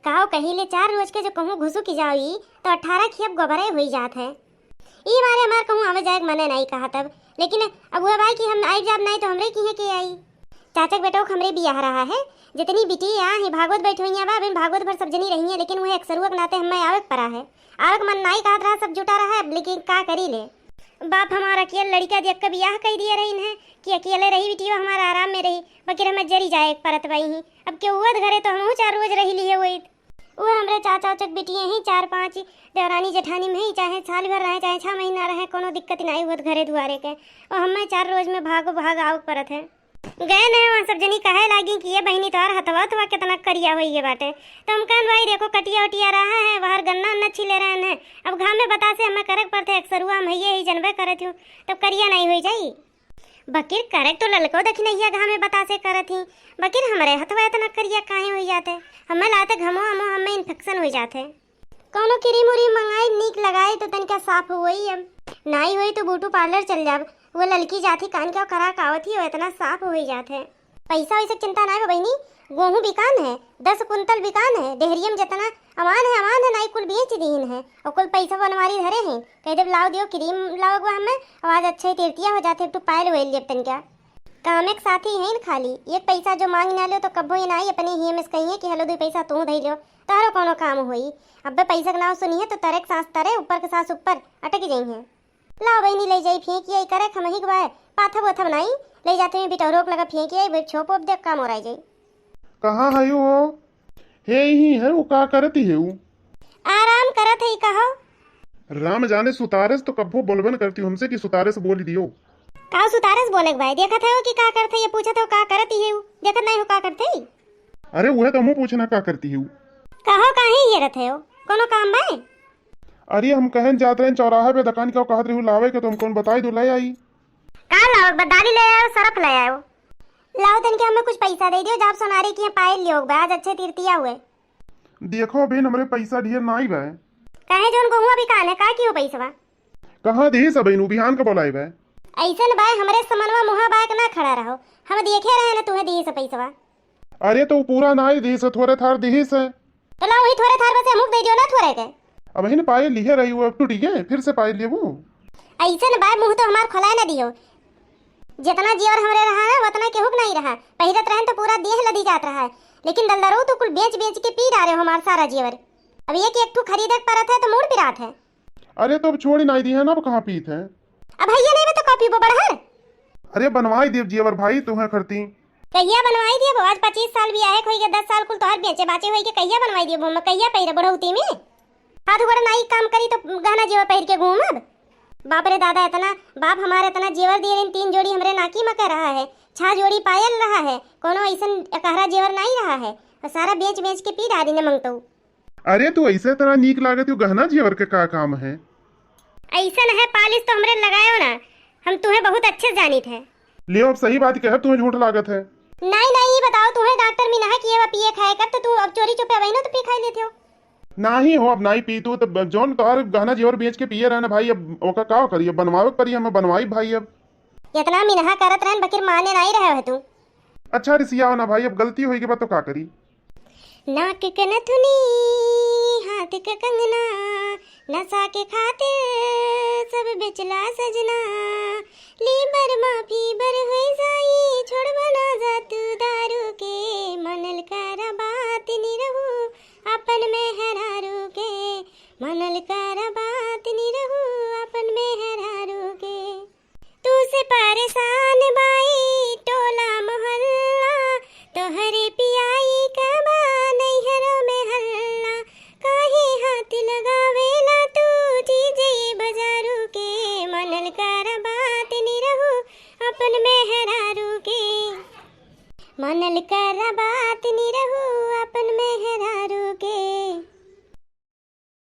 काहो कही ले 4 रोज के जो कहूँ घुसू की जाई तो 18 खियब गोबरे हुई जात है। ई मारे हमार कहूँ आवे जाए मने नहीं कहा तब, लेकिन अब हुआ भाई कि हम आई जाब नहीं तो हमरे की है के आई। चाचा के बेटो हमरे बियाह रहा है, जितनी बिटिया ही भागवत बैठी हुई बा, बिन भागवत भर सब जनी रही है, लेकिन वह अक्सरुआ के नाते हमें आवक परा है। आवक मन नहीं कहत रहा, सब जुटा रहा है, लेकिन का करी ले। बाप हमारा अकेले लड़का देख के बियाह कर दिया रही है कि अकेले रही बिटिया हमारा आराम में रही, बकिर हमें जरी जाए परत वही ही। अब के हुआ घरे तो हम 4 रोज रही लिए हुई। वो हमरे चाचा चक बिटिया ही 4-5 देवरानी जेठानी में ही, चाहे साल भर रहे चाहे 6 महीना रहे, कोनो दिक्कत नहीं हुआ घरे दुआरे के। और हमें 4 रोज में भाग आवक परत है। गए न वहाँ सब जनी कहे लागी कि ये बहनी तोहार हथवा तो कितना करिया हुई है बाटे। तो हम कहन भाई देखो कटिया उटिया रहा है, बाहर गन्ना उन्ना छिले रहे हैं। अब घाम में बता से हमें करक पड़ते अक्सरुआ हम ही जनबे करत हूँ, तब करिया नहीं हुई जाई। बकिर करक तो ललको देखी नहीं है, घाम में बता से करत ही, बकिर हमारे हथवा इतना करिया काहे हो जाते। हमें लाते घमो हमो हमें इन्फेक्शन हो जाते। कौनो क्रीम उरीम मंगाई नीक लगाए तो तनिका साफ हुई, अब नहीं हुई तो ब्यूटी पार्लर चल जाब। वो लड़की जाती कान का करा कावत ही इतना साफ हो जाते है। पैसा वैसे चिंता ना है बहनी, गेहूँ बिकान है 10 कुंतल बिकान है, डेहरियम जितना अमान है नहीं कुल बेच दीन है, और कुल पैसा बनवारी धरे हैं। कह दे लाओ दियो क्रीम लाओ हमें आवाज अच्छे तीर्तिया हो जाते तो पायल वेल लेपटन क्या काम एक साथी है खाली एक पैसा जो मांग ना लो तो कब्बो ये नहीं अपनी ही में कहिए कि हेलो 2 पैसा तू दे लो तारो कोनो काम हुई। अब पैसा का नाम सुनिए तो तरक सांस तरे ऊपर के सांस ऊपर अटक जाइए। लाओ बहनी ले जाई फेंकिए करे खमही के बाय पाथा बोथा बनाई ले जाते हैं बिटा रोक लगा फेंकिए छोप ओप देख काम हो रहा जाई। कहाँ है वो? हे ही है वो का करती है वो? आराम करत है कहो। राम जाने सुतारस तो कब्बो बोलबन करती हमसे कि सुतारस बोल दियो। का सुतारस बोले भाई देखा था कि का करते ये पूछा था का करती है वो देखत नहीं हो का करते। अरे वो है तो हम पूछना का करती है वो? कहो काहे ये रहते हो कोनो काम बाय? अरे हम कहन जाते हैं चौराहे पे दुकान का कहत रही लावे के तुम कौन बताई दो ले आई। का लाओ बदाली ले आओ सरफ ले आओ। लाओ तन के हमें कुछ पैसा दे दियो जाप सोनारी की पायल लियो आज अच्छे तीर्तिया हुए। देखो बहन हमरे पैसा ढेर नहीं बे। काहे जोन गहुआ भी कान है का कियो पैसा? कहां दी सब इनु बिहान का बोलाई बे। ऐसन बाय हमरे समनवा मुहा बाय ना खड़ा रहो हम देखे रहे ना तुम्हें दी से पैसा। अरे तो पूरा ना दी से थोड़े थार दी से तो लाओ वही थोड़े थार बस मुख दे दियो ना थोड़े के। अब बहन पायल लिए रही वो अब टूट गए फिर से पायल लिए वो। ऐसन बाय मुंह तो हमार खोला ना दियो जितना जीवर हमरे रहा है उतना के हुक नहीं रहा पहिरत रहन तो पूरा देह लदी जात रहा है लेकिन दलदरो तो कुल बेच बेच के पी डाले हो हमार सारा जीवर। अब एक ठू खरीदे परत है तो मूड पिरात है। अरे तो अब छोड़ी नहीं दी है ना अब कहाँ पीत है। अब भैया नहीं तो कॉपी वो बढ़हर। अरे बनवाई देव जीवर भाई तुम्हें करती कहिया बनवाई दिए आज 25 साल भी आए कोई के 10 साल कुल तोहर बेचे बाचे होई के कहिया बनवाई दिए हम कहिया पहिरे बढ़ौती में हाथ बड़ा नाई काम करी तो गहना जीवर पहिर के घूम। अब बाप रे दादा इतना बाप हमारे इतना जेवर दिए 3 जोड़ी हमरे नाकी में कर रहा है 6 जोड़ी पायल रहा है कोनो ऐसन कहरा जेवर नहीं रहा है और सारा बेच बेच के पी डाली ने मंगतो। अरे तू ऐसे तरह नीक लागत हो गहना जेवर के का काम है? ऐसन है पालिश तो हमरे लगायो ना हम तुम्हें बहुत अच्छे जानी थे। ले अब सही बात कह तुम्हें झूठ लागत है। नहीं बताओ तुम्हें डॉक्टर में ना किए पिए खाए कर तो तू अब चोरी चुपे बहनो तो पी खाई लेते हो। नहीं हो अब नहीं पी तू तो जौन तोहर गहना जेवर बेच के पिए रहना भाई अब ओका का करिए बनवावे पड़ी हमें बनवाई भाई अब इतना मिनहा करत रहन बकिर माने नहीं रहे हो तू। अच्छा रिसिया ना भाई अब गलती होई के बाद तो का करी। नाक के नथुनी हाथ के कंगना नशा के खातिर सब बेचला सजना लीबर माफी बर होई जाई छोड़ बना जा तू दारू के मनल कर बात नी रहू अपन में हरारू के मनल कर बात नी रहू अपन में हरारू के तू से परेशान बाई टोला मोहल्ला तोहरे पियाई कबा नैहरों में हल्ला काहे हाथ लगावेला तू चीजे बाजारू के मनल कर बात नी रहू अपन में हरारू के मनल कर बात नी रहू अपन में हरारू के।